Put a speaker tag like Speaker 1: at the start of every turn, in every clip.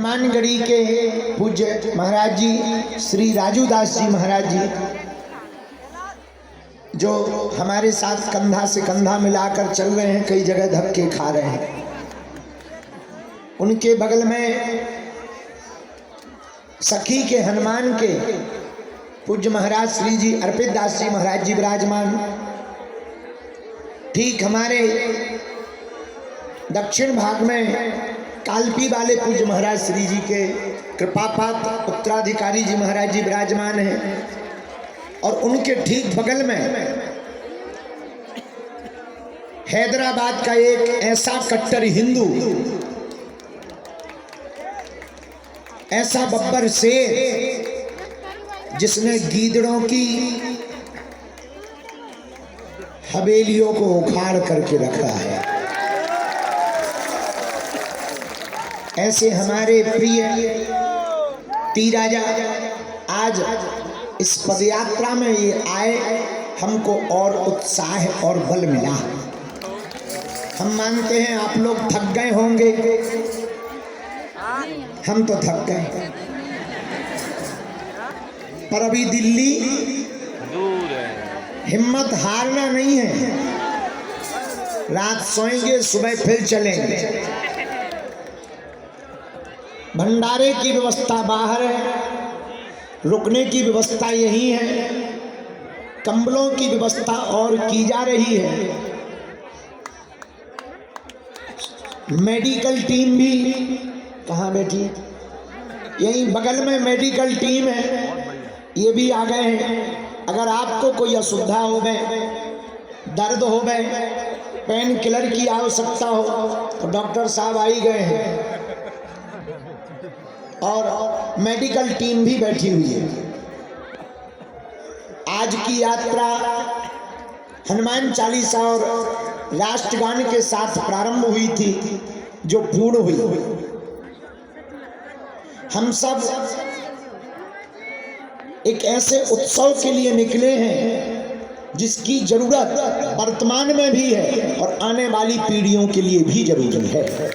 Speaker 1: हनुमानगढ़ी के पूज्य महाराज जी श्री राजूदास जी महाराज जी, जो हमारे साथ कंधा से कंधा मिलाकर चल रहे हैं, कई जगह धक्के खा रहे हैं। उनके बगल में सखी के हनुमान के पूज्य महाराज श्री जी अर्पित दास जी महाराज जी विराजमान। ठीक हमारे दक्षिण भाग में कालपी वाले पूज्य महाराज श्री जी के कृपापात उत्तराधिकारी जी महाराज जी विराजमान हैं, और उनके ठीक बगल में हैदराबाद का एक ऐसा कट्टर हिंदू, ऐसा बब्बर शेर जिसने गीदड़ों की हवेलियों को उखाड़ करके रखा है, ऐसे हमारे प्रिय टी राजा आज इस पदयात्रा में ये आए, हमको और उत्साह और बल मिला। हम मानते हैं आप लोग थक गए होंगे, हम तो थक गए, पर अभी दिल्ली दूर है, हिम्मत हारना नहीं है। रात सोएंगे, सुबह फिर चलेंगे। भंडारे की व्यवस्था बाहर है, रुकने की व्यवस्था यही है, कंबलों की व्यवस्था और की जा रही है। मेडिकल टीम भी कहाँ बैठी है? यही बगल में मेडिकल टीम है, ये भी आ गए हैं। अगर आपको कोई असुविधा हो गए, दर्द हो गए, पेन किलर की आवश्यकता हो तो डॉक्टर साहब आ ही गए हैं, और मेडिकल टीम भी बैठी हुई है। आज की यात्रा हनुमान चालीसा और राष्ट्रगान के साथ प्रारंभ हुई थी, जो पूर्ण हुई। हम सब एक ऐसे उत्सव के लिए निकले हैं जिसकी जरूरत वर्तमान में भी है और आने वाली पीढ़ियों के लिए भी जरूरी है।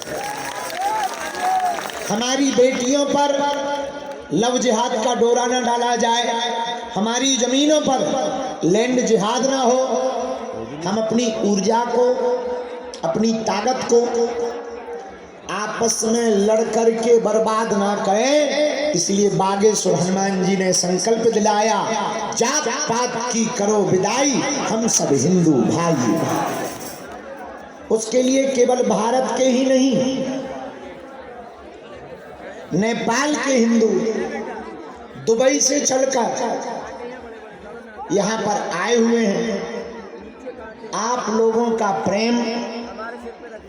Speaker 1: हमारी बेटियों पर लव जिहाद का डोरा न डाला जाए, हमारी जमीनों पर लैंड जिहाद ना हो। हम अपनी ऊर्जा को, अपनी ताकत को आपस में लड़ करके बर्बाद ना करें। इसलिए बागेश्वर हनुमान जी ने संकल्प दिलाया, जात पात की करो विदाई, हम सब हिंदू भाई। उसके लिए केवल भारत के ही नहीं, नेपाल के हिंदू दुबई से चलकर यहाँ पर आए हुए हैं। आप लोगों का प्रेम,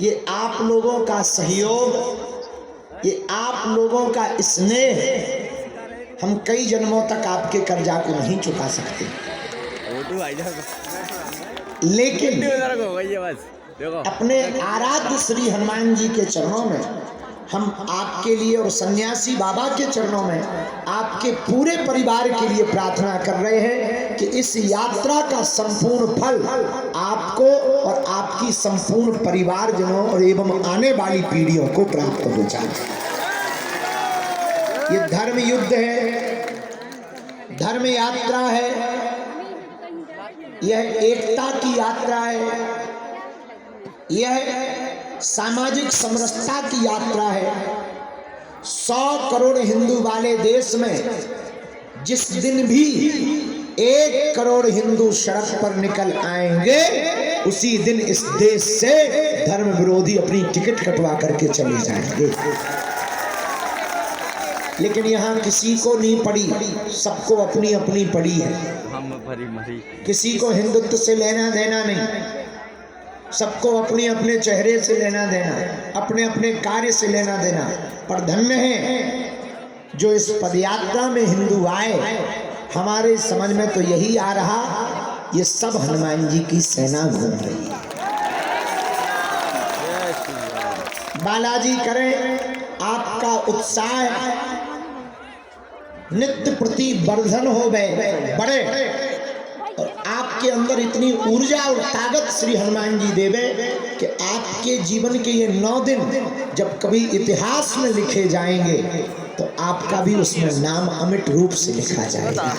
Speaker 1: ये आप लोगों का सहयोग, ये आप लोगों का स्नेह, हम कई जन्मों तक आपके कर्जा को नहीं चुका सकते, लेकिन अपने आराध्य श्री हनुमान जी के चरणों में हम आपके लिए और सन्यासी बाबा के चरणों में आपके पूरे परिवार के लिए प्रार्थना कर रहे हैं कि इस यात्रा का संपूर्ण फल आपको और आपकी संपूर्ण परिवारजनों और एवं आने वाली पीढ़ियों को प्राप्त हो जाए। ये धर्म युद्ध है, धर्म यात्रा है, यह एकता की यात्रा है, यह सामाजिक समरसता की यात्रा है। 100 करोड़ हिंदू वाले देश में जिस दिन भी 1 करोड़ हिंदू सड़क पर निकल आएंगे, उसी दिन इस देश से धर्म विरोधी अपनी टिकट कटवा करके चले जाएंगे। लेकिन यहाँ किसी को नहीं पड़ी, सबको अपनी अपनी पड़ी है। किसी को हिंदुत्व से लेना देना नहीं, सबको अपने अपने चेहरे से लेना देना, अपने अपने कार्य से लेना देना। पर धन्य है जो इस पदयात्रा में हिंदू आए। हमारे समझ में तो यही आ रहा, ये सब हनुमान जी की सेना घूम रही है। बालाजी करें आपका उत्साह नित्य प्रति वर्धन हो गए बड़े, और आपके अंदर इतनी ऊर्जा और ताकत श्री हनुमान जी देवे कि आपके जीवन के ये 9 दिन जब कभी इतिहास में लिखे जाएंगे तो आपका भी उसमें नाम अमिट रूप से लिखा जाएगा।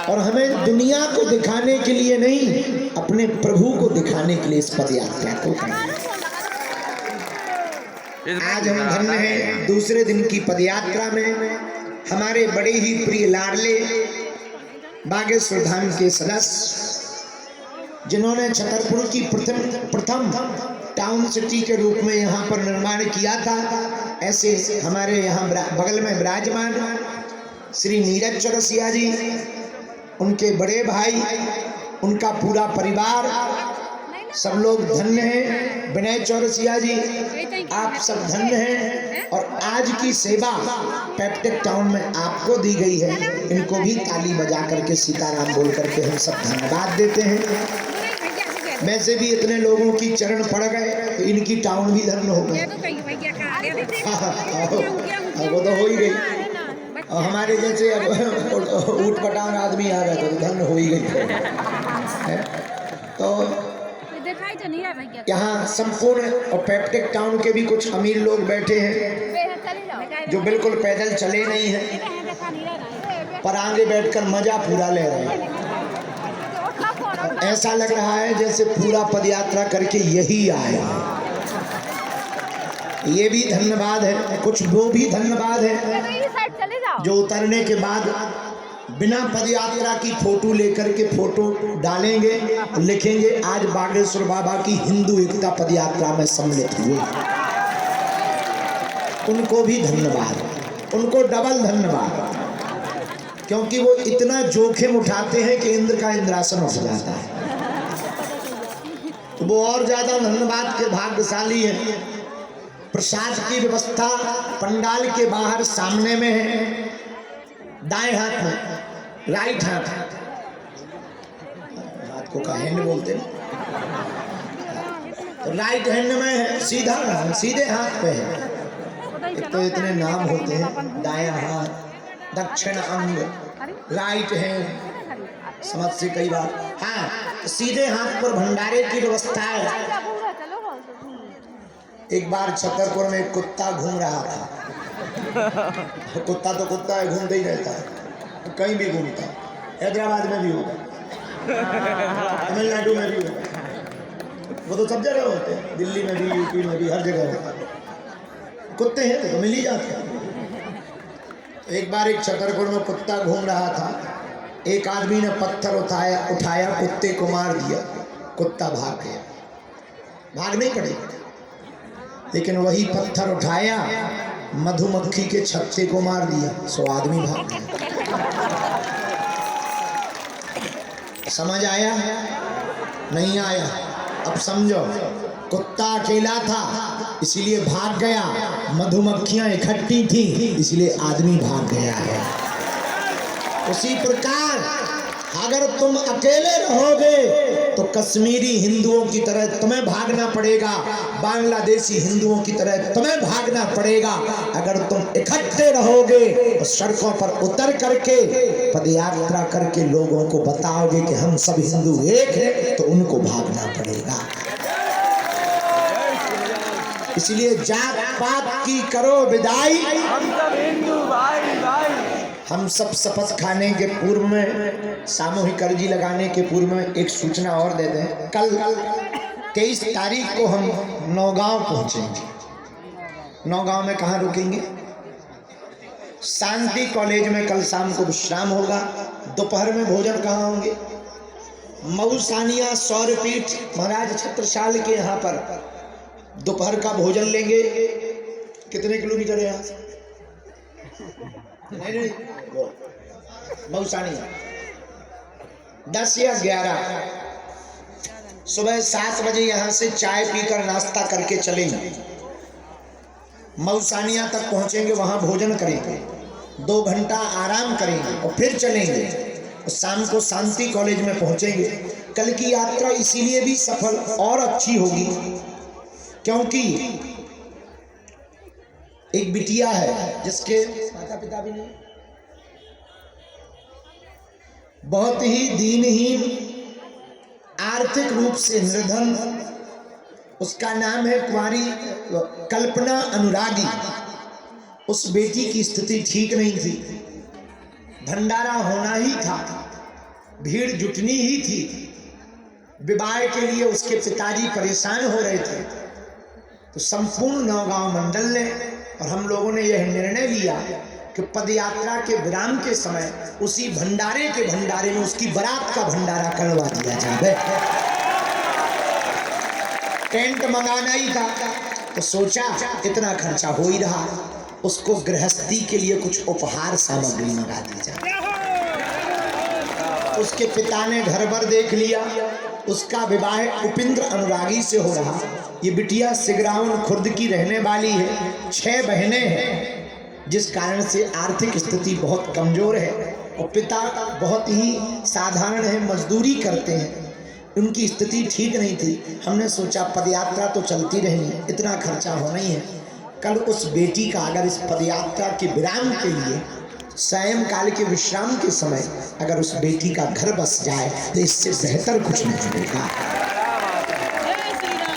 Speaker 1: और हमें दुनिया को दिखाने के लिए नहीं, अपने प्रभु को दिखाने के लिए इस पद यात्रा को करना। आज हम धन्य हैं दूसरे दिन की पदयात्रा में हमारे बड़े ही प्रिय लाडले बागेश्वर धाम के सदस्य जिन्होंने छतरपुर की प्रथम टाउन सिटी के रूप में यहाँ पर निर्माण किया था, ऐसे हमारे यहाँ बगल में विराजमान श्री नीरज चौरसिया जी, उनके बड़े भाई, उनका पूरा परिवार, सब लोग धन्य हैं। विनय चौरसिया जी, आप सब धन्य हैं। और आज की सेवा पेप्टेक टाउन में आपको दी गई है, इनको भी ताली बजा करके सीताराम बोल करके हम सब धन्यवाद देते हैं। वैसे भी इतने लोगों की चरण पड़ गए तो इनकी टाउन भी धन्य हो गई। वो तो हो ही गई। और हमारे जैसे अब ऊट पटांग आदमी आ गए तो धन्य हो ही गई। तो यहाँ संपूर्ण और पेप्टेक टाउन के भी कुछ अमीर लोग बैठे हैं जो बिल्कुल पैदल चले नहीं हैं, पर आगे बैठकर मजा पूरा ले रहे हैं। ऐसा लग रहा है जैसे पूरा पदयात्रा करके यही आए। ये भी धन्यवाद है। कुछ वो भी धन्यवाद है जो उतरने के बाद बिना पदयात्रा की फोटो लेकर के फोटो डालेंगे, लिखेंगे आज बागेश्वर बाबा की हिंदू एकता पदयात्रा में सम्मिलित हुए। उनको भी धन्यवाद, उनको डबल धन्यवाद, क्योंकि वो इतना जोखिम उठाते हैं कि इंद्र का इंद्रासन उठ जाता है। तो वो और ज्यादा धन्यवाद के भाग्यशाली है। प्रसाद की व्यवस्था पंडाल के बाहर सामने में है, दाएं हाथ में, राइट हाथ को का हैंड बोलते हैं, तो राइट हैंड में है, सीधे हाथ पे है। एक तो इतने नाम होते हैं, दायां हाथ, दक्षिण अंग, राइट हैंड, समझ से कई बार। हाँ, सीधे हाथ पर भंडारे की व्यवस्था है। एक बार छतरपुर में एक कुत्ता घूम रहा था। कुत्ता तो कुत्ता है, घूमते ही रहता है, कहीं भी घूमता है। हैदराबाद में भी होगा, तमिलनाडु में भी होगा, वो तो सब जगह होते हैं, दिल्ली में भी, यूपी में भी, हर जगह होता है। कुत्ते हैं तो मिल ही जाते हैं। एक बार एक छतरपुर में कुत्ता घूम रहा था, एक आदमी ने पत्थर उठाया, कुत्ते को मार दिया, कुत्ता भाग गया। भाग नहीं पड़े, लेकिन वही पत्थर उठाया, मधुमक्खी के छत्ते को मार दिया, सो आदमी भाग गया। समझ आया? नहीं आया? अब समझो। कुत्ता अकेला था इसीलिए भाग गया, मधुमक्खियां इकट्ठी थी इसलिए आदमी भाग गया है। उसी प्रकार अगर तुम अकेले रहोगे तो कश्मीरी हिंदुओं की तरह तुम्हें भागना पड़ेगा, बांग्लादेशी हिंदुओं की तरह तुम्हें भागना पड़ेगा। अगर तुम इकट्ठे रहोगे तो सड़कों पर उतर करके पदयात्रा करके लोगों को बताओगे कि हम सब हिंदू एक हैं, तो उनको भागना पड़ेगा। इसलिए जात पात की करो विदाई, हम सब हिंदू भाई भाई। हम सब शपथ खाने के पूर्व में, सामूहिक अर्जी लगाने के पूर्व में एक सूचना और दे दें। कल 23 तारीख को हम नौगांव पहुंचेंगे। नौगांव में कहाँ रुकेंगे? शांति कॉलेज में कल शाम को विश्राम होगा। दोपहर में भोजन कहाँ होंगे? मऊ सानिया सौरपीठ महाराज छत्रसाल के यहाँ पर दोपहर का भोजन लेंगे। कितने किलोमीटर है यहाँ से? नहीं, मऊसानिया 10 या 11। सुबह 7 बजे यहाँ से चाय पीकर नाश्ता करके चलेंगे, मऊसानिया तक पहुँचेंगे, वहाँ भोजन करेंगे, 2 घंटा आराम करेंगे और फिर चलेंगे। और शाम को शांति कॉलेज में पहुँचेंगे। कल की यात्रा इसीलिए भी सफल और अच्छी होगी क्योंकि एक बिटिया है जिसके माता पिता भी नहीं, बहुत ही दीनहीन आर्थिक रूप से निर्धन, उसका नाम है कुमारी कल्पना अनुरागी। उस बेटी की स्थिति ठीक नहीं थी, भंडारा होना ही था, भीड़ जुटनी ही थी, विवाह के लिए उसके पिताजी परेशान हो रहे थे। तो संपूर्ण नौगांव मंडल ने और हम लोगों ने यह निर्णय लिया कि पदयात्रा के विराम के समय उसी भंडारे के भंडारे में उसकी बारात का भंडारा करवा दिया जाए। टेंट मंगाना ही था, तो सोचा इतना खर्चा हो ही रहा, उसको गृहस्थी के लिए कुछ उपहार सामग्री मंगा दी जाए। उसके पिता ने घर भर देख लिया, उसका विवाह उपेंद्र अनुरागी से हो रहा। ये बिटिया सिगरावन खुर्द की रहने वाली है, 6 बहनें हैं, जिस कारण से आर्थिक स्थिति बहुत कमजोर है और पिता बहुत ही साधारण है, मजदूरी करते हैं, उनकी स्थिति ठीक नहीं थी। हमने सोचा पदयात्रा तो चलती रहनी है, इतना खर्चा होना ही है, कल उस बेटी का अगर इस पदयात्रा के विराम के लिए सायंकाल के विश्राम के समय अगर उस बेटी का घर बस जाए तो इससे बेहतर कुछ नहीं होगा।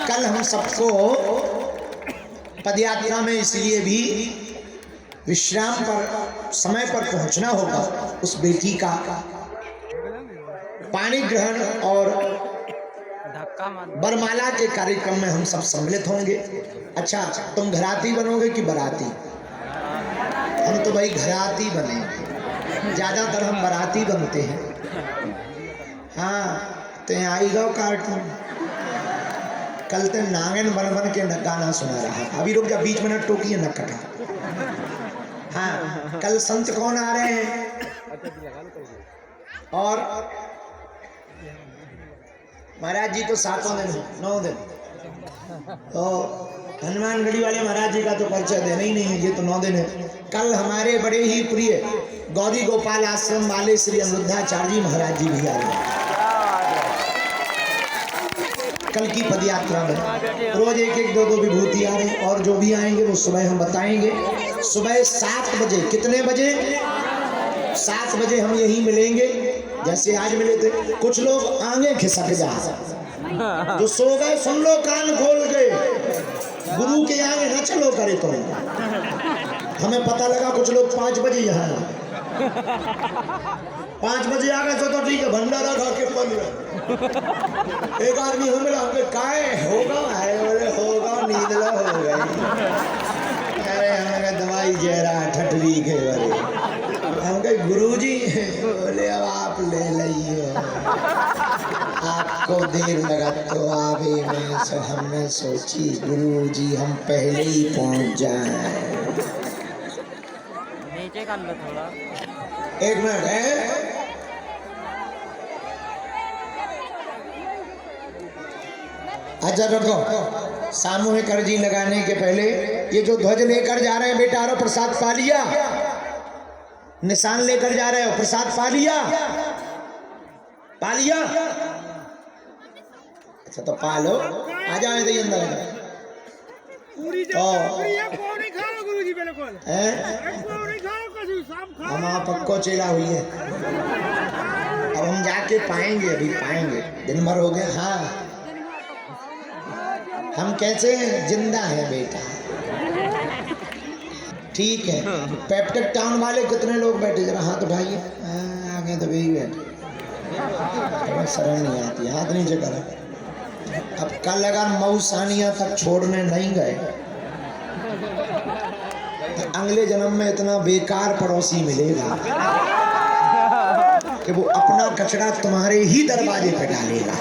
Speaker 1: कल हम सबको पदयात्रा में इसलिए भी विश्राम पर समय पर पहुंचना होगा। उस बेटी का पानी ग्रहण और बरमाला के कार्यक्रम में हम सब सम्मिलित होंगे। अच्छा, तुम घराती बनोगे कि बराती? हम तो भाई घराती बने, ज्यादातर हम बराती बनते हैं। हाँ, तो यहाँ आई गो कार्टून कल तो नांगन बन बन के गाना सुना रहा है। अभी रुक जा, बीच में न टोकी न कटा। हाँ, कल संत कौन आ रहे हैं? और महाराज जी तो 7 दिन 9 दिन, तो हनुमानगढ़ी वाले महाराज जी का तो परिचय देना ही नहीं है, ये तो 9 दिन है। कल हमारे बड़े ही प्रिय गौरी गोपाल आश्रम वाले श्री अनिरुद्धाचार्य जी महाराज जी भी आ रहे हैं कल की पदयात्रा में। रोज 1-1 2-2 विभूति आ रहे हैं, और जो भी आएंगे वो सुबह हम बताएंगे। सुबह 7 बजे, कितने बजे? 7 बजे हम यहीं मिलेंगे, जैसे आज मिले थे। कुछ लोग आगे खिसक जा, जो सो गए सुन लो कान खोल के, गुरु के आगे न चलो करे तुम। हमें पता लगा कुछ लोग 5 बजे यहाँ 5 बजे आ गए तो ठीक है, भंडारा खा के पल गए। एक आदमी हमें काय होगा, बोले होगा, नींद ला हो गई। अरे हमें दवाई जहरा ठटरी के बारे हम कहे गुरुजी, बोले अब आप ले लियो, आपको देर लगा तो आवे में। सो हमने सोची गुरुजी हम पहले ही पहुंच जाए। नीचे कर लो थोड़ा, 1 मिनट है। अच्छा रखो, सामूहिक अर्जी लगाने के पहले ये जो ध्वज लेकर जा रहे हैं बेटा, और प्रसाद पा लिया? निशान लेकर जा रहे हो, प्रसाद पा लिया? पा लिया? अच्छा तो पा लो, आ जाओ इधर अंदर। हम पक्को चेला हुई है, अब हम जाके पाएंगे, अभी पाएंगे, दिन भर हो गए। हाँ, हम कैसे जिंदा हैं बेटा? ठीक है। पेप्टेक टाउन वाले कितने लोग बैठे, जरा हाथ उठाइए। आगे तो भी बैठे, शर्म नहीं आती, हाथ नीचे करो। अब कल अगर मऊसानिया तक छोड़ने नहीं गए तो अगले जन्म में इतना बेकार पड़ोसी मिलेगा कि वो अपना कचरा तुम्हारे ही दरवाजे पे डालेगा।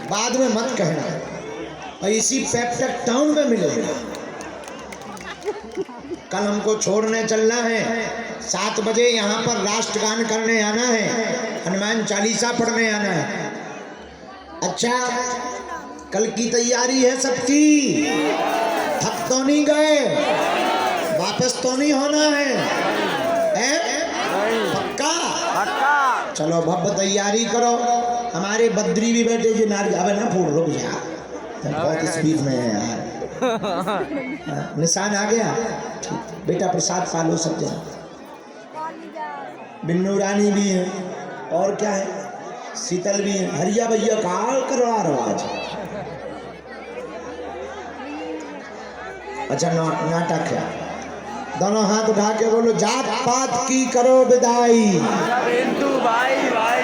Speaker 1: बाद में मत कहना, और इसी पेप्टेक टाउन में मिलेगा। कल हमको छोड़ने चलना है, 7 बजे यहाँ पर राष्ट्रगान करने आना है, हनुमान चालीसा पढ़ने आना है। अच्छा, कल की तैयारी है सबकी? थक तो नहीं गए? वापस तो नहीं होना है? पक्का? चलो भव्य तैयारी करो। हमारे बद्री भी बैठे जी, नार जावे ना फूल, रुक जा, बहुत स्पीड में है यार। निशान आ गया? बेटा प्रसाद पालो सब जन। बिन्नू रानी भी है, और क्या है? शीतल भी है। हरिया भैया कहा करवा रहा आज। अच्छा नाटक है। दोनों हाथ उठा के बोलो, जात पात की करो विदाई।
Speaker 2: हिंदू भाई भाई।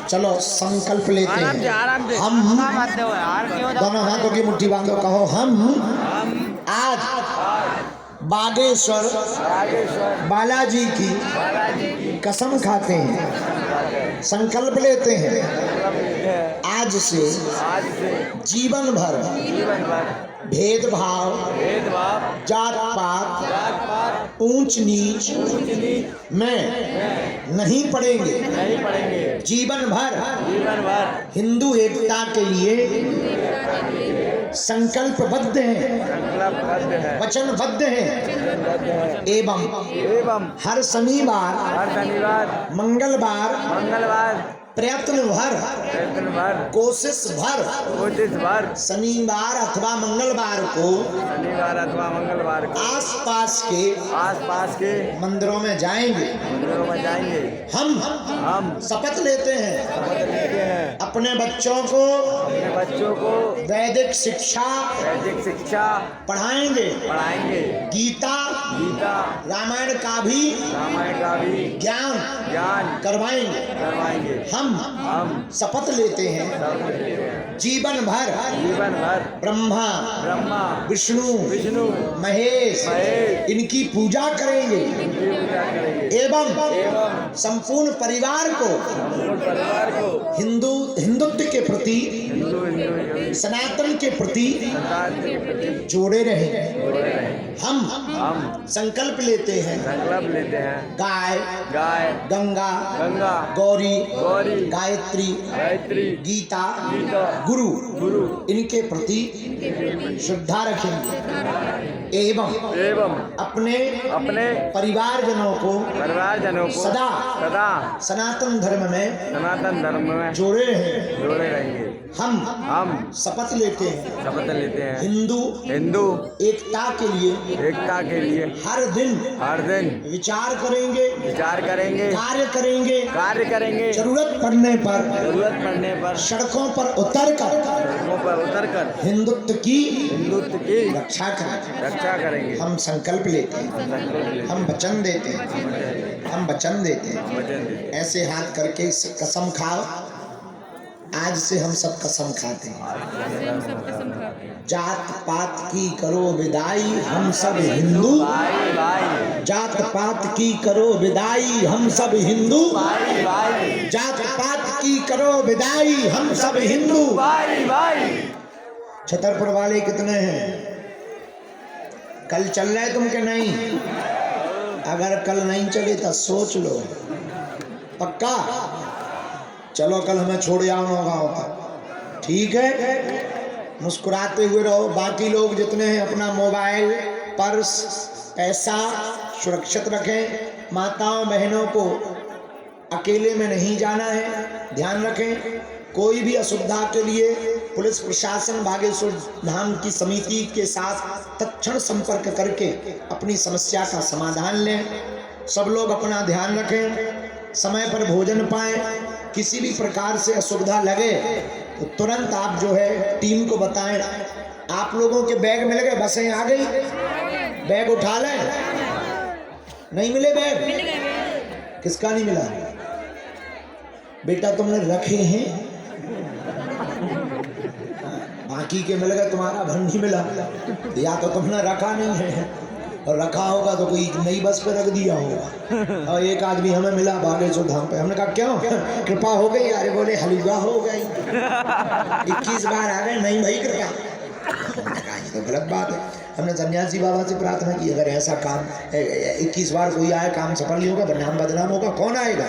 Speaker 1: चलो संकल्प लेते हैं।
Speaker 2: आराम से
Speaker 1: हम
Speaker 2: क्यों
Speaker 1: दोनों हाथों की मुट्ठी बांधो, कहो हम आज बागेश्वर बालाजी की कसम खाते हैं, संकल्प लेते हैं आज से जीवन भर भेदभाव जात पात ऊंच नीच में नहीं पड़ेंगे। जीवन भर हिंदू एकता के लिए संकल्पबद्ध हैं, वचनबद्ध हैं एवं हर शनिवार मंगलवार प्रयत्न भर कोशिश भर शनिवार अथवा मंगलवार को आसपास के मंदिरों में जाएंगे। हम शपथ लेते हैं अपने बच्चों को वैदिक शिक्षा पढ़ाएंगे। गीता रामायण का भी ज्ञान करवाएंगे। हम शपथ लेते हैं जीवन भर ब्रह्मा विष्णु महेश इनकी पूजा करेंगे एवं संपूर्ण परिवार को हिंदुत्व के प्रति सनातन के प्रति जोड़े रहें। हम संकल्प लेते हैं गाय गंगा गौरी गायत्री गीता गुरु इनके प्रति श्रद्धा रखेंगे एवं अपने परिवारजनों को सदा सनातन धर्म में जोड़े रहेंगे। हम शपथ लेते हैं हिंदू एकता के लिए हर दिन विचार करेंगे कार्य करेंगे जरूरत पड़ने पर सड़कों पर उतर कर हिंदुत्व की रक्षा करेंगे। हम संकल्प लेते हैं, हम वचन देते हैं। ऐसे हाथ करके कसम खाओ। आज से हम सब कसम खाते हैं, जात पात की करो विदाई हम सब हिंदू। जात पात की करो विदाई हम सब हिंदू। जात पात की करो विदाई हम सब हिंदू। छतरपुर वाले कितने हैं? कल चल रहे तुम के नहीं? अगर कल नहीं चले तो सोच लो, पक्का चलो कल हमें छोड़ आओ गाँव तक, ठीक है? मुस्कुराते हुए रहो। बाकी लोग जितने हैं अपना मोबाइल पर्स पैसा सुरक्षित रखें। माताओं बहनों को अकेले में नहीं जाना है, ध्यान रखें। कोई भी असुविधा के लिए पुलिस प्रशासन बागेश्वर धाम की समिति के साथ तत्क्षण संपर्क करके अपनी समस्या का समाधान लें। सब लोग अपना ध्यान रखें, समय पर भोजन पाएं। किसी भी प्रकार से असुविधा लगे तो तुरंत आप जो है टीम को बताएं। आप लोगों के बैग मिल गए? बसें आ गई, बैग उठा लें। नहीं मिले बैग? किसका नहीं मिला? बेटा तुमने रखे हैं, बाकी के मिल गए, तुम्हारा घर नहीं मिला। या तो तुमने रखा नहीं है, और रखा होगा तो कोई नई बस पे रख दिया होगा। और एक आदमी हमें मिला बागेश्वर धाम पे। हमने कहा क्यों, कृपा हो गई? अरे बोले हलवा हो गई, 21 बार आ गए। नहीं भाई कृपा। ये तो गलत बात है। हमने सन्यासी बाबा से प्रार्थना की, अगर ऐसा काम 21 बार कोई आए काम सफल नहीं होगा, बदनाम बदनाम होगा, कौन आएगा?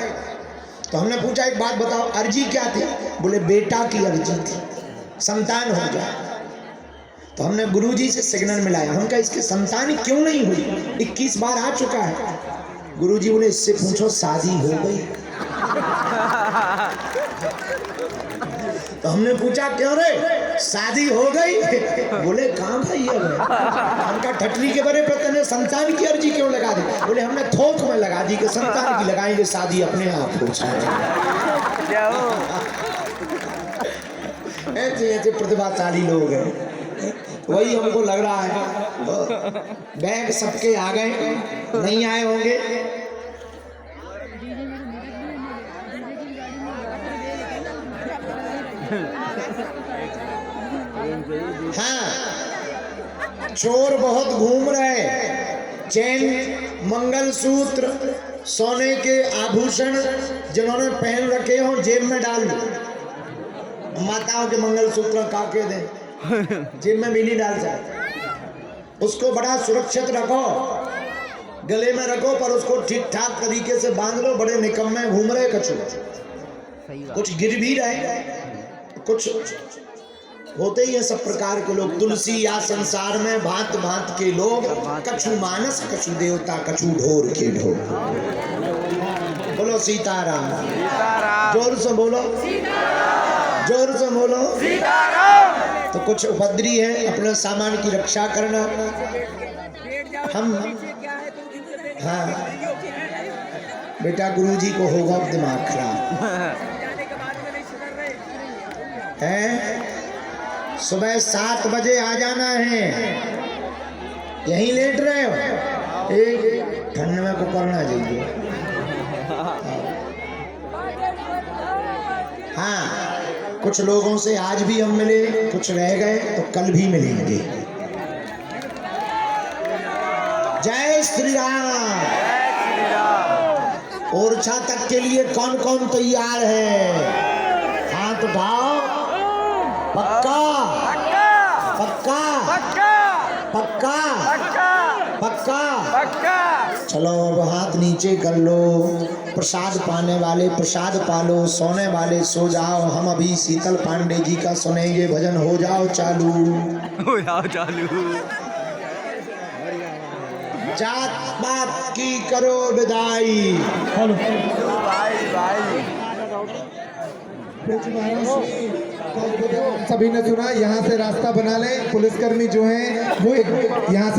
Speaker 1: तो हमने पूछा एक बात बताओ, अर्जी क्या थी? बोले बेटा की अर्जी थी, संतान हो जाए। तो हमने गुरुजी से सिग्नल मिलाया। हम कहा इसकी संतान क्यों नहीं हुई? 21 बार आ चुका है। गुरुजी बोले इससे पूछो शादी हो गई। तो हमने पूछा क्यों रे, शादी हो गई? बोले कहाँ भाई है? हमका ठटरी के बड़े पे तने संतान की अर्जी क्यों लगा दी? बोले हमने थोक में लगा दी कि संतान की लगाएंगे, शादी अपने आप हो जाए। ऐसे ऐसे प्रतिभाशाली लोग हैं, वही हमको लग रहा है। बैग सबके आ गए, नहीं आए होंगे। हाँ, चोर बहुत घूम रहे, चैन मंगलसूत्र सोने के आभूषण जिन्होंने पहन रखे हो जेब में डाल दो। माताओं के मंगलसूत्र काके दें, जेब में भी नहीं डाल सकते, उसको बड़ा सुरक्षित रखो, गले में रखो, पर उसको ठीक ठाक तरीके से बांध लो। बड़े निकम्मे घूम रहे कछु, कुछ गिर भी रहे, कुछ होते ही है सब प्रकार के लोग। तुलसी या संसार में भांत भांत के लोग, कछु मानस कछु देवता, कछु ढोर के ढोर। बोलो सीताराम, जोर से बोलो, जोर से बोलो। तो कुछ उपद्री है, अपने सामान की रक्षा करना। हम हाँ बेटा, गुरुजी को होगा दिमाग खराब है। सुबह 7 बजे आ जाना है, यहीं लेट रहे हो, एक ठंड में को करना चाहिए। हाँ, कुछ लोगों से आज भी हम मिले, कुछ रह गए तो कल भी मिलेंगे। जय श्री राम। ओरछा तक के लिए कौन कौन तैयार है? हाथ उठाओ। पक्का पक्का पक्का पक्का पक्का। चलो अब हाथ नीचे कर लो। प्रसाद पाने वाले प्रसाद पालो, सोने वाले सो जाओ। हम अभी शीतल पांडे जी का सुनेंगे भजन। हो जाओ चालू,
Speaker 2: हो जाओ चालू।
Speaker 1: जात बात की करो विदाई।
Speaker 2: भाई भाई
Speaker 3: सभी ने सुना, यहाँ से रास्ता बना लें। पुलिसकर्मी जो हैं वो एक यहाँ से